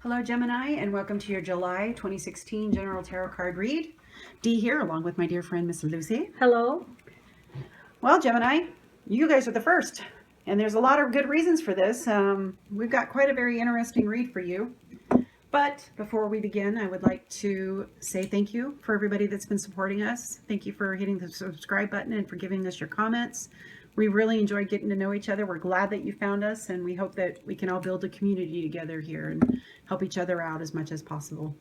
Hello Gemini, and welcome to your July 2016 General Tarot Card Read. Dee here, along with my dear friend Miss Lucy. Hello. Well Gemini, you guys are the first, and there's a lot of good reasons for this. We've got quite a very interesting read for you. But before we begin, I would like to say thank you for everybody that's been supporting us. Thank you for hitting the subscribe button and for giving us your comments. We really enjoyed getting to know each other. We're glad that you found us, and we hope that we can all build a community together here and help each other out as much as possible.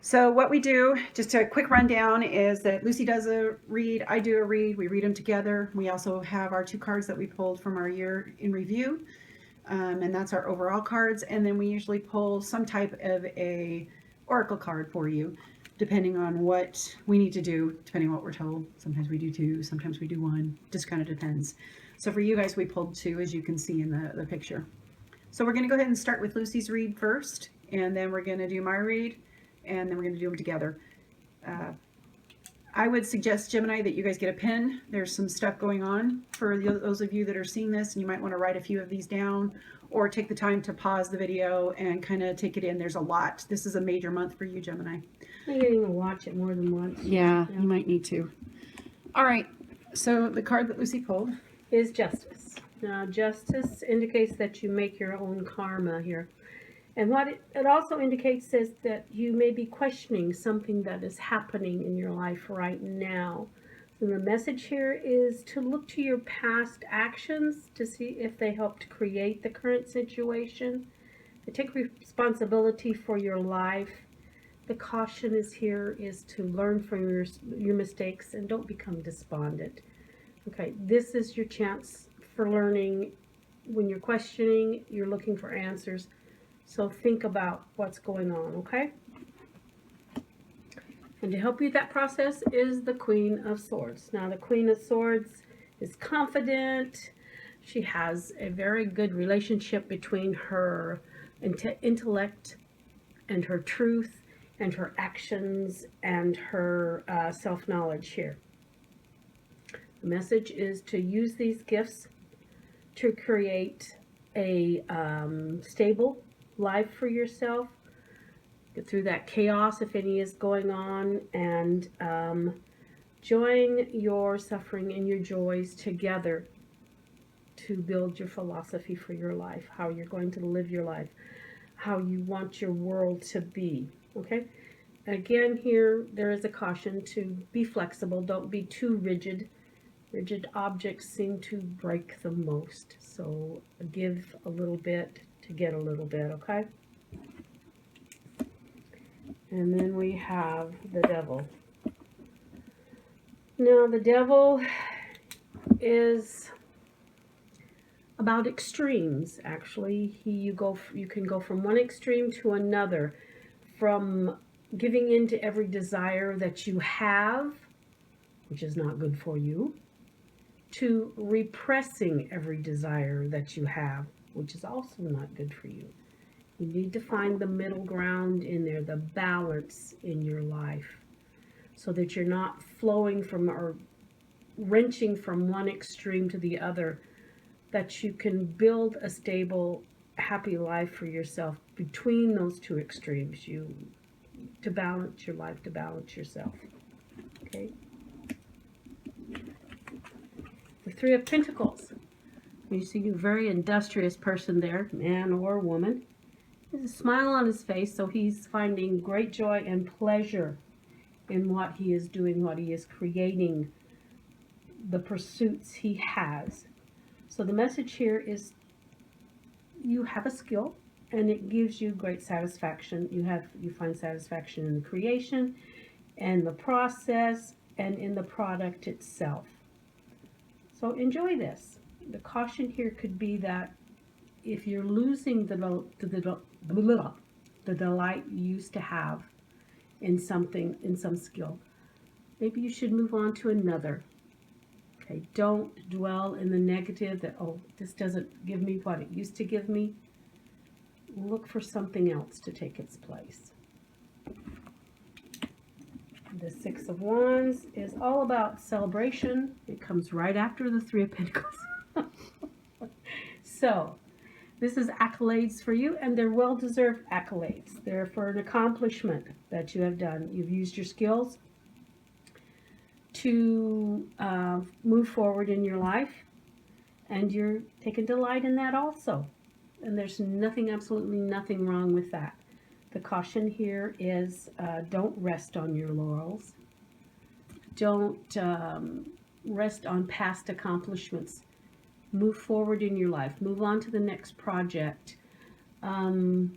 So what we do, just a quick rundown, is that Lucy does a read, I do a read, we read them together. We also have our 2 cards that we pulled from our year in review, and that's our overall cards. And then we usually pull some type of a oracle card for you, depending on what we need to do, depending on what we're told. Sometimes we do 2, sometimes we do 1, just kind of depends. So for you guys, we pulled 2, as you can see in the picture. So we're going to go ahead and start with Lucy's read first, and then we're going to do my read, and then we're going to do them together. I would suggest, Gemini, that you guys get a pen. There's some stuff going on for those of you that are seeing this, and you might want to write a few of these down, or take the time to pause the video and kind of take it in. There's a lot. This is a major month for you, Gemini. You're going to watch it more than once. Yeah, you might need to. All right, so the card that Lucy pulled is Justice. Now, Justice indicates that you make your own karma here. And what it also indicates is that you may be questioning something that is happening in your life right now. So the message here is to look to your past actions to see if they helped create the current situation. To take responsibility for your life. The caution is here is to learn from your mistakes and don't become despondent. Okay, this is your chance for learning. When you're questioning, you're looking for answers. So think about what's going on, okay? And to help you with that process is the Queen of Swords. Now, the Queen of Swords is confident. She has a very good relationship between her intellect and her truth and her actions and her self-knowledge here. The message is to use these gifts to create a stable life for yourself, get through that chaos if any is going on, and join your suffering and your joys together to build your philosophy for your life, how you're going to live your life, how you want your world to be, okay? Again, here there is a caution to be flexible, don't be too rigid. Rigid objects seem to break the most, so give a little bit to get a little bit, okay? And then we have the Devil. Now, the Devil is about extremes, actually. You can go from one extreme to another, from giving in to every desire that you have, which is not good for you, to repressing every desire that you have, which is also not good for you. You need to find the middle ground in there, the balance in your life, so that you're not flowing from or wrenching from one extreme to the other, that you can build a stable, happy life for yourself between those 2 extremes, to balance your life, to balance yourself. Okay? The 3 of Pentacles. You see a very industrious person there, man or woman. There's a smile on his face, so he's finding great joy and pleasure in what he is doing, what he is creating, the pursuits he has. So the message here is you have a skill and it gives you great satisfaction. You find satisfaction in the creation and the process and in the product itself. So enjoy this. The caution here could be that if you're losing the delight you used to have in something, in some skill, maybe you should move on to another. Okay, don't dwell in the negative that, oh, this doesn't give me what it used to give me. Look for something else to take its place. The 6 of Wands is all about celebration. It comes right after the 3 of Pentacles. So, This is accolades for you, and they're well-deserved accolades. They're for an accomplishment that you have done. You've used your skills to move forward in your life, and you're taking delight in that also. And there's nothing, absolutely nothing wrong with that. The caution here is don't rest on your laurels. Don't rest on past accomplishments. Move forward in your life. Move on to the next project. Move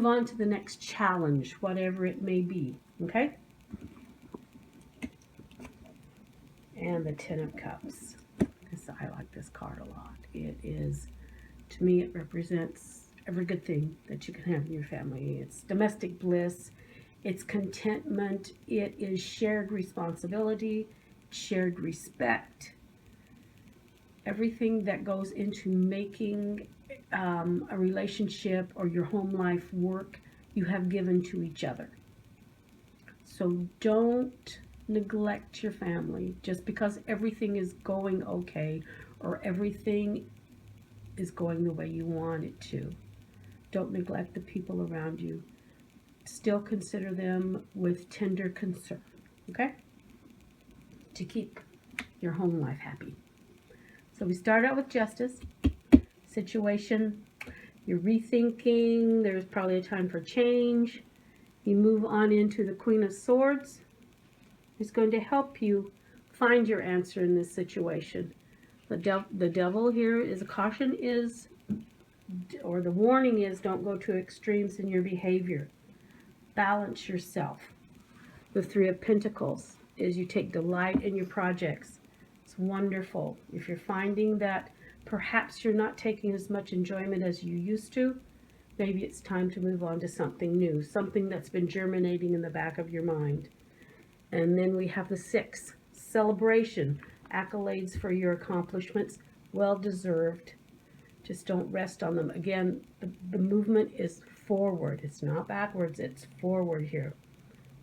on to the next challenge, whatever it may be. Okay? And the Ten of Cups. I like this card a lot. It is, to me, it represents every good thing that you can have in your family. It's domestic bliss. It's contentment. It is shared responsibility, shared respect. Everything that goes into making a relationship or your home life work, you have given to each other. So don't neglect your family just because everything is going okay or everything is going the way you want it to. Don't neglect the people around you. Still consider them with tender concern, okay? To keep your home life happy. So we start out with justice, situation, you're rethinking, there's probably a time for change. You move on into the Queen of Swords. It's going to help you find your answer in this situation. The devil here is a caution is, or the warning is, don't go to extremes in your behavior. Balance yourself. The Three of Pentacles is you take delight in your projects. It's wonderful. If you're finding that perhaps you're not taking as much enjoyment as you used to, maybe it's time to move on to something new, something that's been germinating in the back of your mind. And then we have the Six, celebration, accolades for your accomplishments, well-deserved. Just don't rest on them. Again, the movement is forward. It's not backwards, it's forward here.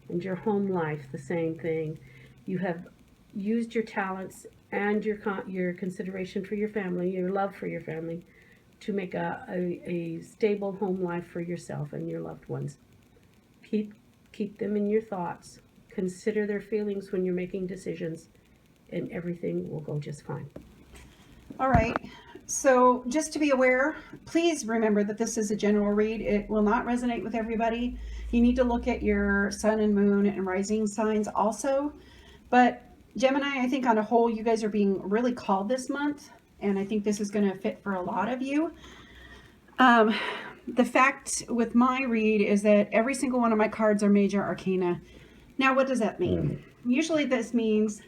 And your home life, the same thing. You have used your talents and your consideration for your family, your love for your family, to make a stable home life for yourself and your loved ones. Keep them in your thoughts. Consider their feelings when you're making decisions, and everything will go just fine. All right. So just to be aware, please remember that this is a general read. It will not resonate with everybody. You need to look at your sun and moon and rising signs also. But Gemini, I think on a whole, you guys are being really called this month. And I think this is going to fit for a lot of you. The fact with my read is that every single one of my cards are major arcana. Now, what does that mean? Usually this means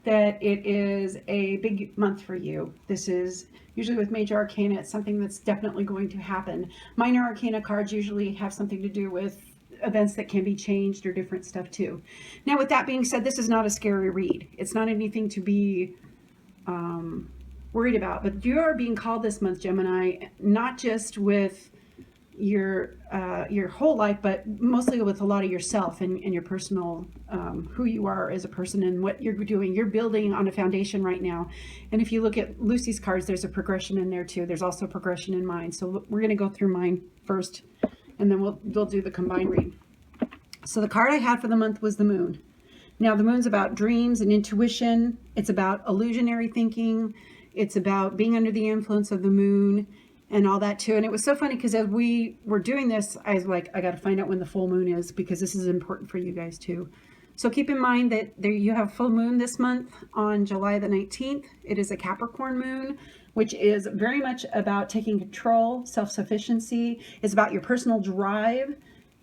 that it is a big month for you. This is usually with major arcana, it's something that's definitely going to happen. Minor arcana cards usually have something to do with events that can be changed or different stuff too. Now, with that being said, this is not a scary read. It's not anything to be worried about, but you are being called this month, Gemini, not just with your whole life, but mostly with a lot of yourself and your personal, who you are as a person and what you're doing. You're building on a foundation right now. And if you look at Lucy's cards, there's a progression in there too. There's also progression in mine. So we're going to go through mine first, and then we'll do the combined read. So the card I had for the month was the moon. Now the moon's about dreams and intuition. It's about illusionary thinking. It's about being under the influence of the moon and all that too. And it was so funny because as we were doing this, I was like, I got to find out when the full moon is because this is important for you guys too. So keep in mind that you have full moon this month on July the 19th. It is a Capricorn moon, which is very much about taking control, self-sufficiency. It's about your personal drive,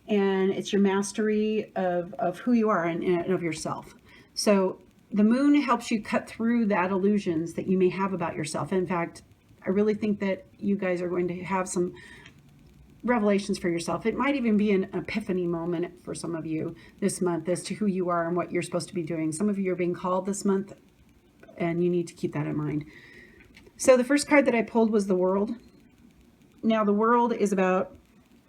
and it's your mastery of who you are and of yourself. So the moon helps you cut through that illusions that you may have about yourself. In fact, I really think that you guys are going to have some revelations for yourself. It might even be an epiphany moment for some of you this month as to who you are and what you're supposed to be doing. Some of you are being called this month, and you need to keep that in mind. So the first card that I pulled was the World. Now the World is about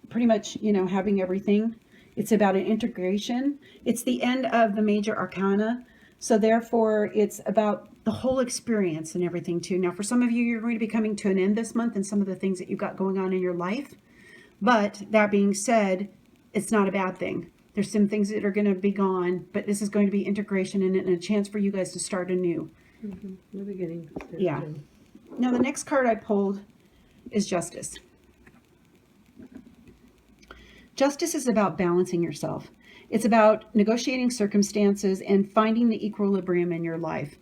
pretty much, having everything. It's about an integration. It's the end of the major arcana. So therefore, it's about the whole experience and everything too. Now, for some of you, you're going to be coming to an end this month and some of the things that you've got going on in your life. But that being said, it's not a bad thing. There's some things that are going to be gone, but this is going to be integration and a chance for you guys to start anew. New beginning. Yeah. Now, the next card I pulled is Justice. Justice is about balancing yourself. It's about negotiating circumstances and finding the equilibrium in your life.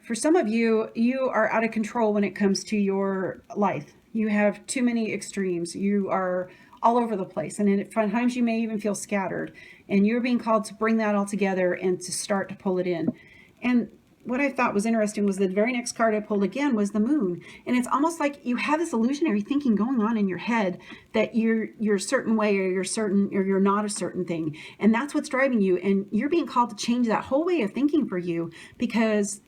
For some of you, you are out of control when it comes to your life. You have too many extremes. You are all over the place. And at times you may even feel scattered. And you're being called to bring that all together and to start to pull it in. And what I thought was interesting was the very next card I pulled again was the moon. And it's almost like you have this illusionary thinking going on in your head that you're a certain way or you're not a certain thing. And that's what's driving you. And you're being called to change that whole way of thinking for you, because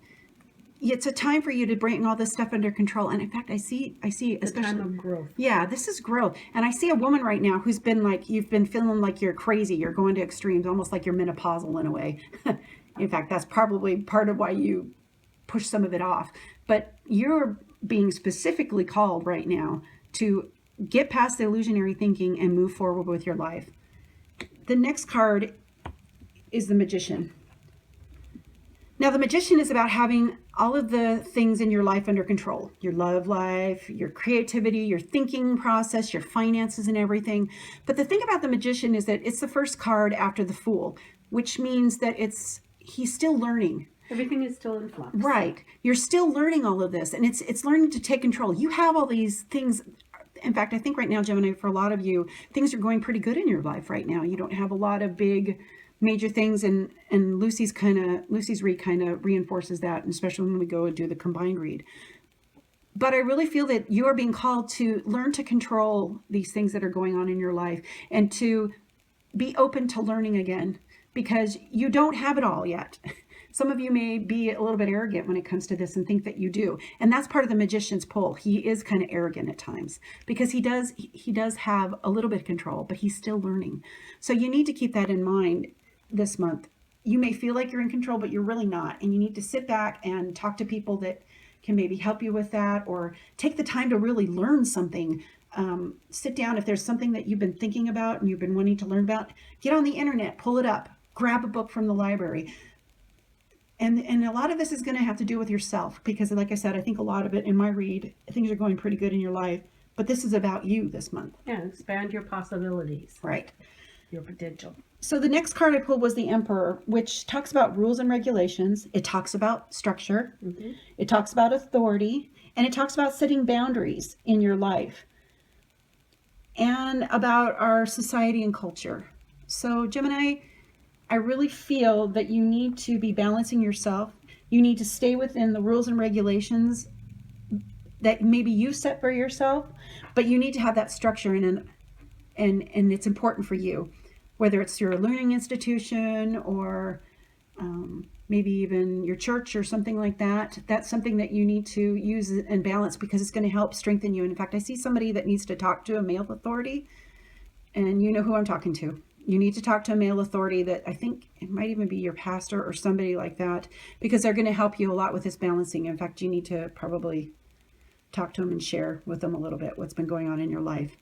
it's a time for you to bring all this stuff under control. And in fact, I see especially a time of growth. Yeah, this is growth. And I see a woman right now who's been like, you've been feeling like you're crazy. You're going to extremes, almost like you're menopausal in a way. In fact, that's probably part of why you push some of it off. But you're being specifically called right now to get past the illusionary thinking and move forward with your life. The next card is the Magician. Now, the Magician is about having all of the things in your life under control. Your love life, your creativity, your thinking process, your finances and everything. But the thing about the Magician is that it's the first card after the Fool, which means that he's still learning. Everything is still in flux. Right. You're still learning all of this, and it's learning to take control. You have all these things. In fact, I think right now, Gemini, for a lot of you, things are going pretty good in your life right now. You don't have a lot of big major things, and Lucy's read kind of reinforces that, and especially when we go and do the combined read. But I really feel that you are being called to learn to control these things that are going on in your life and to be open to learning again, because you don't have it all yet. Some of you may be a little bit arrogant when it comes to this and think that you do. And that's part of the Magician's pull. He is kind of arrogant at times because he does have a little bit of control, but he's still learning. So you need to keep that in mind this month. You may feel like you're in control, but you're really not. And you need to sit back and talk to people that can maybe help you with that, or take the time to really learn something. Sit down. If there's something that you've been thinking about and you've been wanting to learn about, get on the internet, pull it up, grab a book from the library. And a lot of this is going to have to do with yourself, because like I said, I think a lot of it in my read, things are going pretty good in your life, but this is about you this month. Yeah, expand your possibilities. Right. Your potential. So the next card I pulled was the Emperor, which talks about rules and regulations. It talks about structure. Mm-hmm. It talks about authority, and it talks about setting boundaries in your life and about our society and culture. So Gemini, I really feel that you need to be balancing yourself. You need to stay within the rules and regulations that maybe you set for yourself, but you need to have that structure and it's important for you, whether it's your learning institution or maybe even your church or something like that. That's something that you need to use and balance, because it's going to help strengthen you. And in fact, I see somebody that needs to talk to a male authority, and you know who I'm talking to. You need to talk to a male authority that I think it might even be your pastor or somebody like that, because they're going to help you a lot with this balancing. In fact, you need to probably talk to them and share with them a little bit what's been going on in your life.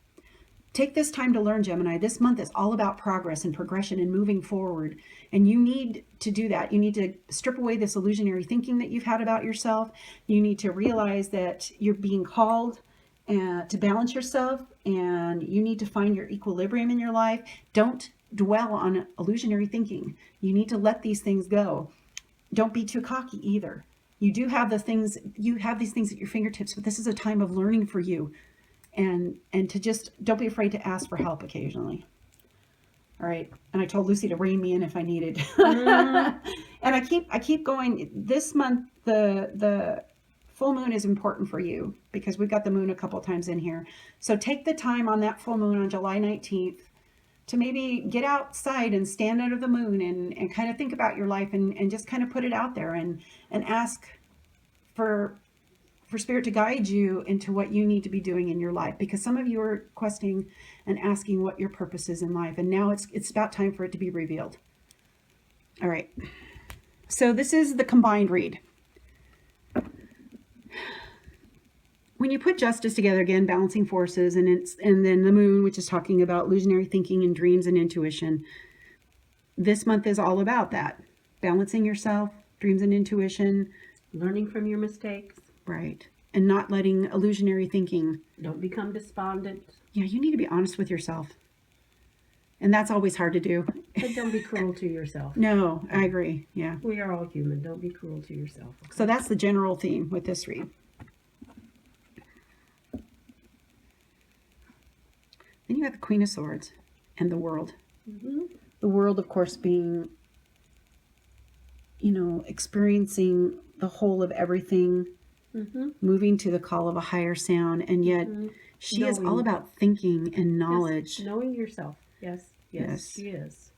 Take this time to learn, Gemini. This month is all about progress and progression and moving forward. And you need to do that. You need to strip away this illusionary thinking that you've had about yourself. You need to realize that you're being called to balance yourself, and you need to find your equilibrium in your life. Don't dwell on illusionary thinking. You need to let these things go. Don't be too cocky either. You do have these things at your fingertips, but this is a time of learning for you. And to just don't be afraid to ask for help occasionally. All right. And I told Lucy to rein me in if I needed. And I keep going. This month, the full moon is important for you, because we've got the moon a couple times in here. So take the time on that full moon on July 19th to maybe get outside and stand under the moon and kind of think about your life and just kind of put it out there and ask for Spirit to guide you into what you need to be doing in your life, because some of you are questioning and asking what your purpose is in life, and now it's about time for it to be revealed. All right. So this is the combined read. When you put justice together, again, balancing forces, and then the moon, which is talking about illusionary thinking and dreams and intuition. This month is all about that. Balancing yourself, dreams and intuition. Learning from your mistakes. Right. And not letting illusionary thinking. Don't become despondent. Yeah, you need to be honest with yourself. And that's always hard to do. But don't be cruel to yourself. No, I agree. Yeah. We are all human. Don't be cruel to yourself. Okay? So that's the general theme with this read. Then you have the Queen of Swords and the World. Mm-hmm. The world, of course, being, experiencing the whole of everything, Mm-hmm. moving to the call of a higher sound. And yet she is all about thinking and knowledge. Yes, knowing yourself. Yes, Yes. she is.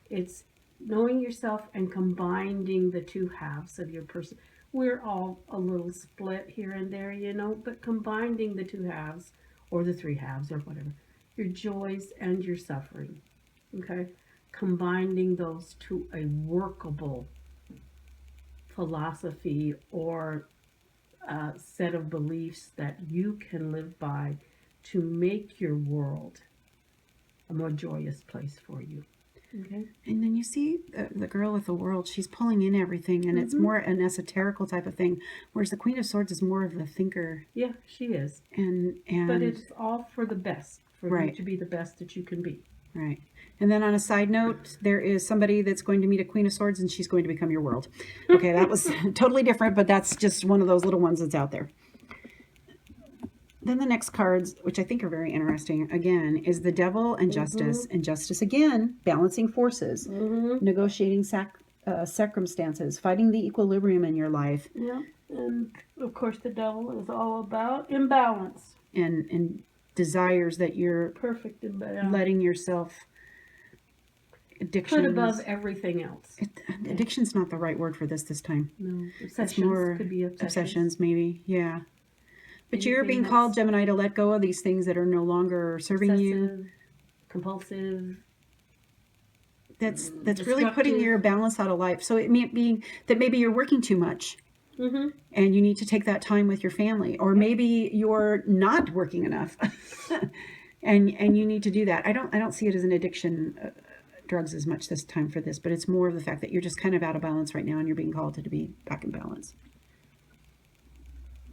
It's knowing yourself and combining the two halves of your person. We're all a little split here and there, but combining the two halves or the three halves or whatever, your joys and your suffering, okay? Combining those to a workable philosophy or set of beliefs that you can live by to make your world a more joyous place for you. Okay. And then you see the girl with the world, she's pulling in everything, and it's more an esoterical type of thing, whereas the Queen of Swords is more of the thinker. Yeah, she is. And But it's all for the best, for you Right. to be the best that you can be. Right. And then on a side note, there is somebody that's going to meet a Queen of Swords, and she's going to become your world. Okay, that was totally different, but that's just one of those little ones that's out there. Then the next cards, which I think are very interesting, again, is the Devil and Justice. And Justice, again, balancing forces, negotiating circumstances, fighting the equilibrium in your life. Yeah. And of course, the Devil is all about imbalance. And desires that you're Perfect imbalance. letting yourself... Addictions. Put above everything else. Addiction's not the right word for this time. No. It's Obsessions more could be obsessions, maybe. Yeah. But you're Anything being called, that's Gemini, to let go of these things that are no longer serving you. Obsessive, compulsive. That's really putting destructive. your balance out of life. So it may be that maybe you're working too much, and you need to take that time with your family, or maybe you're not working enough, and you need to do that. I don't see it as an addiction, drugs as much this time for this, but it's more of the fact that you're just kind of out of balance right now, and you're being called to be back in balance.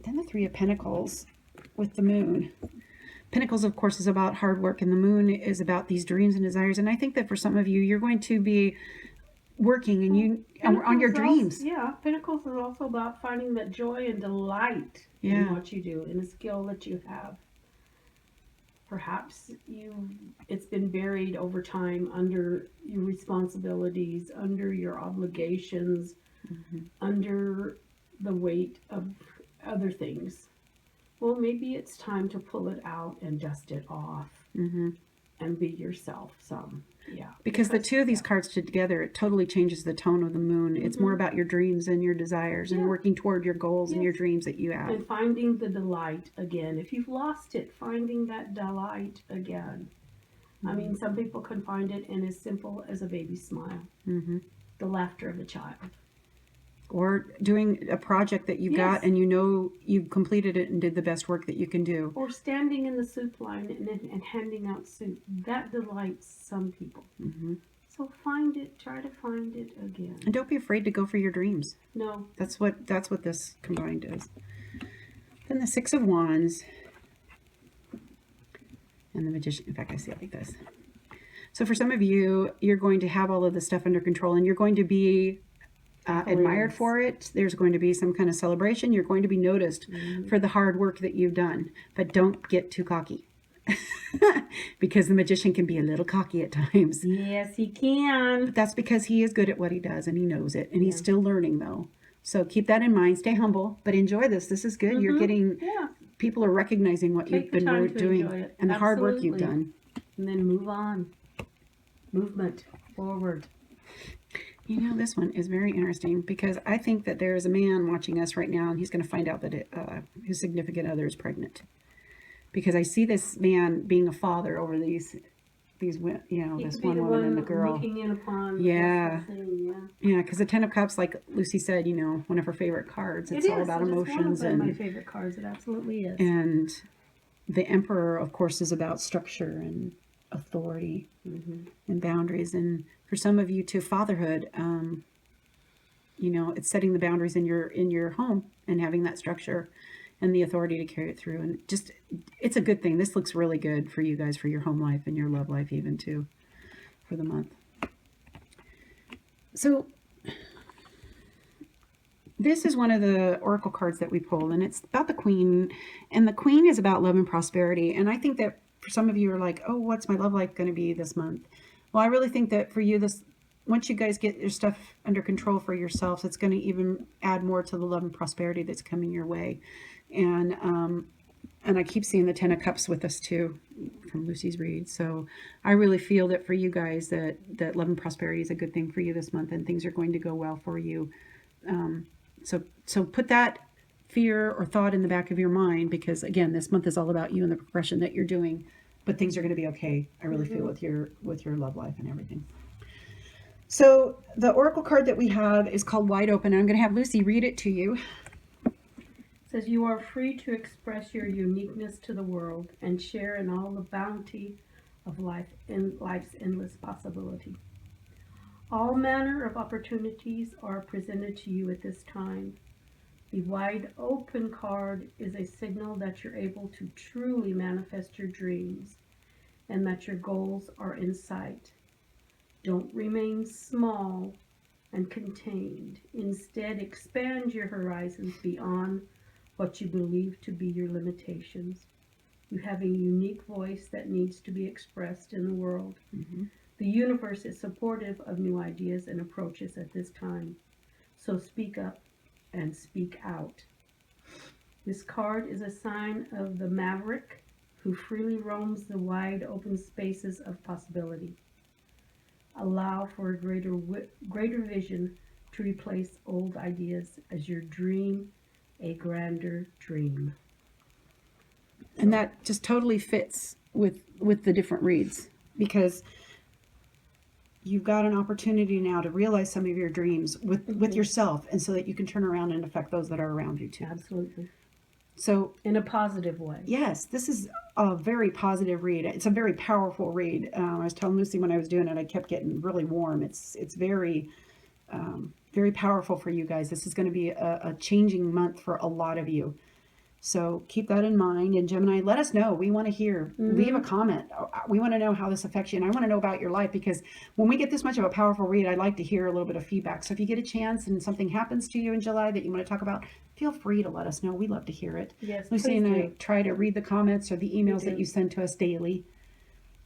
Then the Three of Pentacles with the Moon. Pentacles, of course, is about hard work, and the Moon is about these dreams and desires. And I think that for some of you, you're going to be working on your dreams. Pentacles is also about finding that joy and delight in what you do, in a skill that you have. Perhaps it's been buried over time under your responsibilities, under your obligations, under the weight of other things. Well, maybe it's time to pull it out and dust it off and be yourself some. Yeah. Because the two of these cards together, it totally changes the tone of the Moon. It's more about your dreams and your desires and working toward your goals and your dreams that you have. And finding the delight again. If you've lost it, finding that delight again. I mean, some people can find it in as simple as a baby's smile. The laughter of a child. Or doing a project that you got and you know you've completed it and did the best work that you can do. Or standing in the soup line and handing out soup. That delights some people. So find it, try to find it again. And don't be afraid to go for your dreams. No. That's what this combined is. Then the Six of Wands. And the Magician. In fact, I see it like this. So for some of you, you're going to have all of this stuff under control, and you're going to be admired for it. There's going to be some kind of celebration. You're going to be noticed for the hard work that you've done. But don't get too cocky. Because the Magician can be a little cocky at times. Yes, he can. But that's because he is good at what he does, and he knows it. And he's still learning, though. So keep that in mind. Stay humble, but enjoy this. This is good. You're getting... People are recognizing what you've been doing and the hard work you've done. And then move on. Movement forward. You know, this one is very interesting because I think that there is a man watching us right now, and he's going to find out that his significant other is pregnant. Because I see this man being a father over these He this could be one the woman and the one girl. looking in upon Yeah. this whole thing, yeah. Yeah, because the Ten of Cups, like Lucy said, one of her favorite cards. It's all about It is emotions one of my favorite cards. It absolutely is. and the Emperor, of course, is about structure and authority and boundaries. And for some of you, too, fatherhood. It's setting the boundaries in your home and having that structure and the authority to carry it through. And just, it's a good thing. This looks really good for you guys, for your home life and your love life, even too, for the month. So this is one of the oracle cards that we pulled, and it's about the Queen, and the Queen is about love and prosperity. And I think that for some of you are like, oh, what's my love life going to be this month? Well, I really think that for you, once you guys get your stuff under control for yourselves, it's going to even add more to the love and prosperity that's coming your way. And I keep seeing the Ten of Cups with us too, from Lucy's read. So I really feel that for you guys, that love and prosperity is a good thing for you this month, and things are going to go well for you. So put that fear or thought in the back of your mind, because again, this month is all about you and the progression that you're doing, but things are going to be okay. I really feel with your love life and everything. So the oracle card that we have is called Wide Open, and I'm going to have Lucy read it to you. It says, you are free to express your uniqueness to the world and share in all the bounty of life and life's endless possibility. All manner of opportunities are presented to you at this time. The Wide Open card is a signal that you're able to truly manifest your dreams and that your goals are in sight. Don't remain small and contained. Instead, expand your horizons beyond what you believe to be your limitations. You have a unique voice that needs to be expressed in the world. The universe is supportive of new ideas and approaches at this time. So speak up and speak out. This card is a sign of the maverick who freely roams the wide open spaces of possibility. Allow for a greater vision to replace old ideas as you dream a grander dream. And that just totally fits with the different reads, because you've got an opportunity now to realize some of your dreams with yourself, and so that you can turn around and affect those that are around you too. Absolutely. So in a positive way. Yes, this is a very positive read. It's a very powerful read. I was telling Lucy when I was doing it, I kept getting really warm. It's very, very powerful for you guys. This is going to be a changing month for a lot of you. So keep that in mind. And Gemini, let us know. We want to hear. Leave a comment. We want to know how this affects you. And I want to know about your life, because when we get this much of a powerful read, I like to hear a little bit of feedback. So if you get a chance and something happens to you in July that you want to talk about, feel free to let us know. We love to hear it. Yes, Lucy and I try to read the comments or the emails that you send to us daily.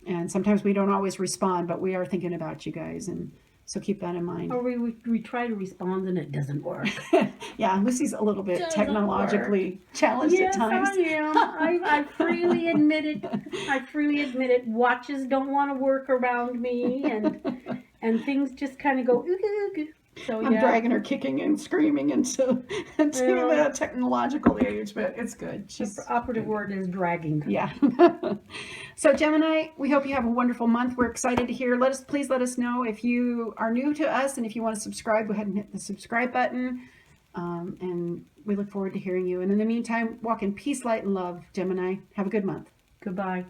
And sometimes we don't always respond, but we are thinking about you guys. And so keep that in mind. Or we try to respond and it doesn't work. Yeah, Lucy's a little bit technologically challenged at times. Yes, I am. I freely admit it. I freely admit it. Watches don't want to work around me, and things just kind of go ooh, ooh, ooh. So I'm dragging her kicking and screaming into the technological age, but it's good. The operative word is dragging. Yeah. So Gemini, we hope you have a wonderful month. We're excited to hear. Please let us know if you are new to us, and if you want to subscribe, go ahead and hit the subscribe button. And we look forward to hearing you. And in the meantime, walk in peace, light, and love, Gemini. Have a good month. Goodbye.